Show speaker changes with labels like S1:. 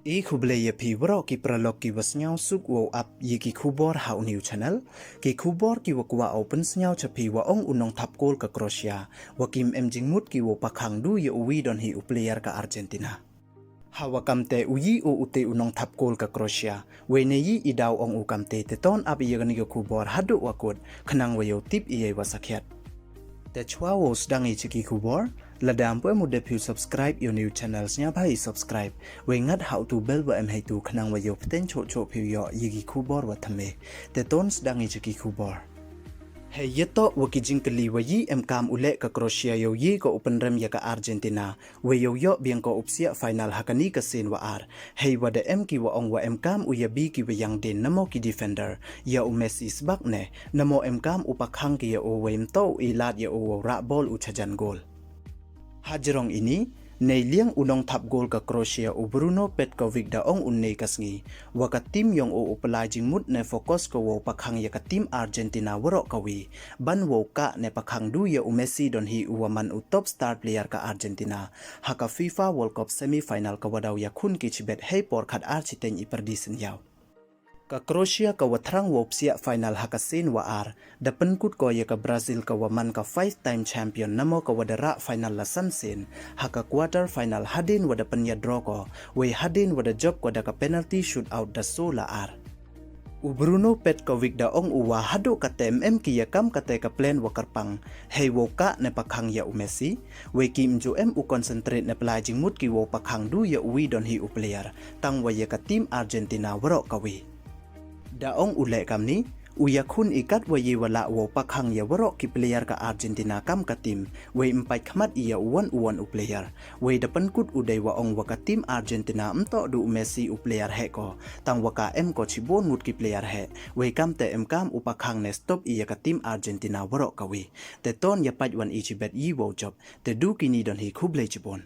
S1: Kublaya pi waro ki pralog ki wasnyaw suk wo up yi ki kubor hau new channel ki kubor ki wakwa open snyaw chapi wa ong Nongthap Goal ka Crotia wakim emjingmut ki wo pakhang du ye uwi don hi player ka Argentina hawa kamte uyi o ute Nongthap Goal ka Crotia we ne yi idaw ong ukamte te ton ab yegani ka kubor hadu wakod khnang wayo tip iye wasakhyat te chwa wo sdangi chiki kubor ladam po mo depu subscribe your new channels nya bhai subscribe we ngat how to bell wa em hai tu khnang wa yo pten cho cho phu yo yigi kubor wa thame te ton sdangi chiki kubor he yeto wa kijing kli wa yi em kam ule ka Crotia yo yi ko pynrem ya ka Argentina we yo yo biang ko upsia final hakani ka sen wa ar hei wa de em ki wa ong wa em kam u ya bi ki wa yang den namo ki defender ya u Messi sbak ne namo em kam upakhang ki ya o wem to ilat ya o ra bol u chajan gol Hajrong ini nei liang Nongthap Goal ka Crotia u Bruno Petkovic da ong unnei kasngi waka tim yong o upalajing mut ne focus ko wo pakhang ya ka tim Argentina waro kawi ban wo ka ne pakhang du ya u Messi don hi uwaman u top star player ka Argentina haka FIFA World Cup semi final ka wadaw ya khun ki chibet hei por khat architeng i perdisen yaw ka Crotia ka wathrang wopsia final hakasin wa ar da penkut ko ya ka Brazil ka waman ka 5-time champion namo ka wadara final la sansen haka quarter final hadin wada penya draw ko we hadin wada job ko da ka penalty shootout da sola ar u Bruno Petkovic da ong uwa hado ka tem ki ya kam ka te ka plan wa karpang hei wo ka ne pakhang ya u Messi we kim jo u concentrate ne plajing mut ki wo pakhang du ya wi don hi u player tang wa ya ka team Argentina waro kawi daong ule kamni uyakhun ikat waye wala wo pakhang ya waro ki player ka Argentina kam ka team we empai khmat iya uwan u player we dapan kut udai wa ong waka team Argentina mto du Messi u player he ko tang waka em ko chibon mut ki player he we kam te em kam upakhang ne stop iya ka team Argentina waro kawi te ton ya paj wan ichibet yi wo job te du kini don hi khuble chibon